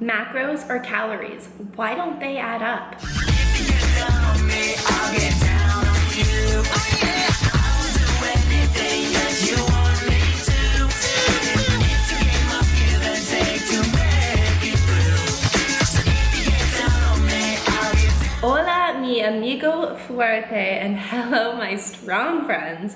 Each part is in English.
Macros or calories, why don't they add up? Hola, mi amigo fuerte, and hello, my strong friends.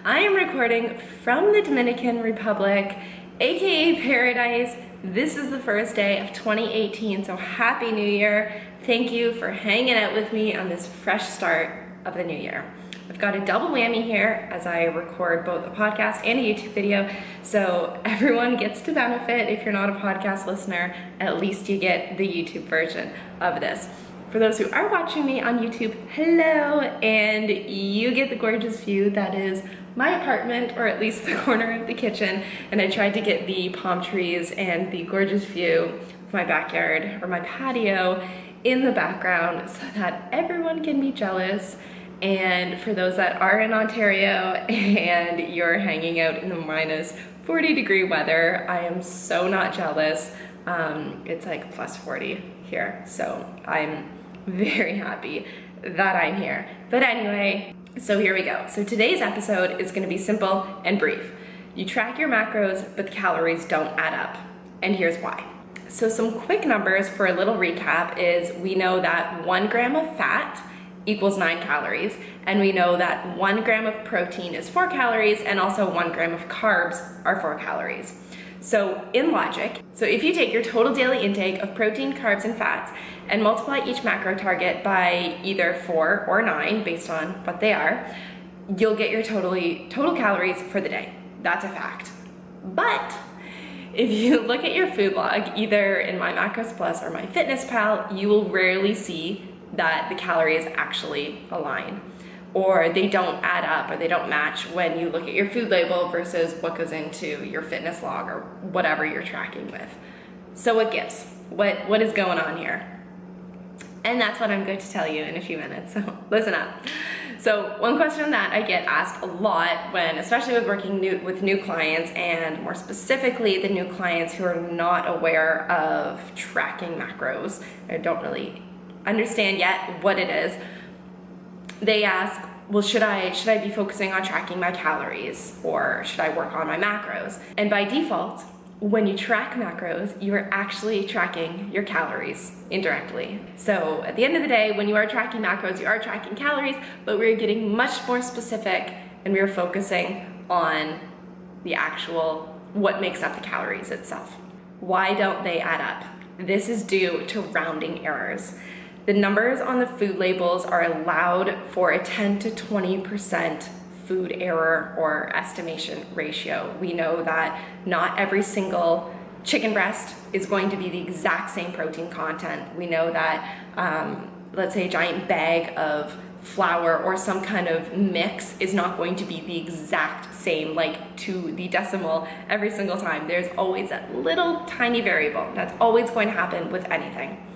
I am recording from the Dominican Republic, aka Paradise. This is the first day of 2018, so Happy New Year. Thank you for hanging out with me on this fresh start of the new year. I've got a double whammy here as I record both a podcast and a YouTube video, so everyone gets to benefit. If you're not a podcast listener, at least you get the YouTube version of this. For those who are watching me on YouTube, hello, and you get the gorgeous view that is my apartment, or at least the corner of the kitchen, and I tried to get the palm trees and the gorgeous view of my backyard, or my patio, in the background so that everyone can be jealous. And for those that are in Ontario and you're hanging out in the minus 40-degree weather, I am so not jealous. It's like plus 40 here, so I'm very happy that I'm here. But anyway, so here we go. So today's episode is going to be simple and brief. You track your macros, but the calories don't add up. And here's why. So some quick numbers for a little recap is we know that 1 gram of fat equals 9 calories, and we know that 1 gram of protein is 4 calories, and also 1 gram of carbs are 4 calories. So in logic, so if you take your total daily intake of protein, carbs, and fats and multiply each macro target by either 4 or 9, based on what they are, you'll get your total calories for the day. That's a fact. But if you look at your food log, either in My Macros Plus or My Fitness Pal, you will rarely see that the calories actually align, or they don't add up, or they don't match when you look at your food label versus what goes into your fitness log or whatever you're tracking with. So what gives? What is going on here? And that's what I'm going to tell you in a few minutes, so listen up. So one question that I get asked a lot when, especially with working with new clients, and more specifically the new clients who are not aware of tracking macros or don't really understand yet what it is, they ask, well, should I be focusing on tracking my calories, or should I work on my macros? And by default, when you track macros, you are actually tracking your calories indirectly. So at the end of the day, when you are tracking macros, you are tracking calories, but we're getting much more specific, and we're focusing on the actual, what makes up the calories itself. Why don't they add up? This is due to rounding errors. The numbers on the food labels are allowed for a 10 to 20% food error or estimation ratio. We know that not every single chicken breast is going to be the exact same protein content. We know that, let's say a giant bag of flour or some kind of mix is not going to be the exact same, like to the decimal every single time. There's always that little tiny variable. That's always going to happen with anything.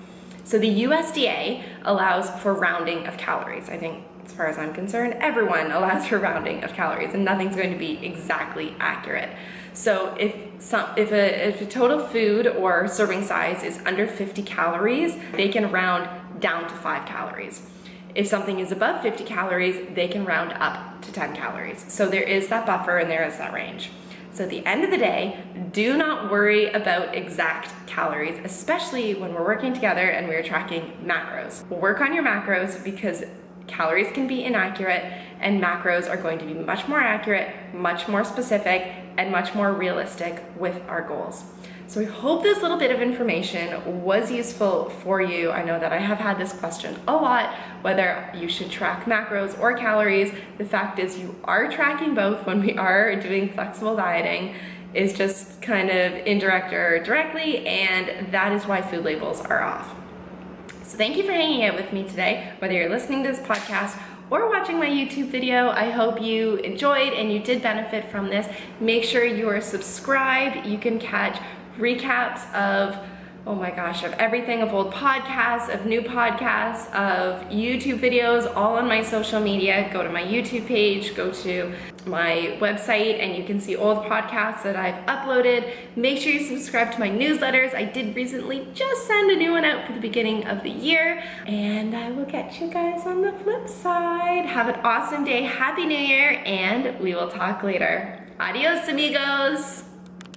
So the USDA allows for rounding of calories. I think, as far as I'm concerned, everyone allows for rounding of calories, and nothing's going to be exactly accurate. So if a total food or serving size is under 50 calories, they can round down to 5 calories. If something is above 50 calories, they can round up to 10 calories. So there is that buffer and there is that range. So at the end of the day, do not worry about exact calories, especially when we're working together and we're tracking macros. Work on your macros, because calories can be inaccurate and macros are going to be much more accurate, much more specific, and much more realistic with our goals. So I hope this little bit of information was useful for you. I know that I have had this question a lot, whether you should track macros or calories. The fact is you are tracking both when we are doing flexible dieting. Is just kind of indirect or directly, and that is why food labels are off. So thank you for hanging out with me today, whether you're listening to this podcast or watching my YouTube video. I hope you enjoyed and you did benefit from this. Make sure you are subscribed. You can catch recaps of oh my gosh, of everything, of old podcasts, of new podcasts, of YouTube videos, all on my social media. Go to my YouTube page, go to my website, and you can see old podcasts that I've uploaded. Make sure you subscribe to my newsletters. I did recently just send a new one out for the beginning of the year, and I will catch you guys on the flip side. Have an awesome day, Happy New Year, and we will talk later. Adios, amigos.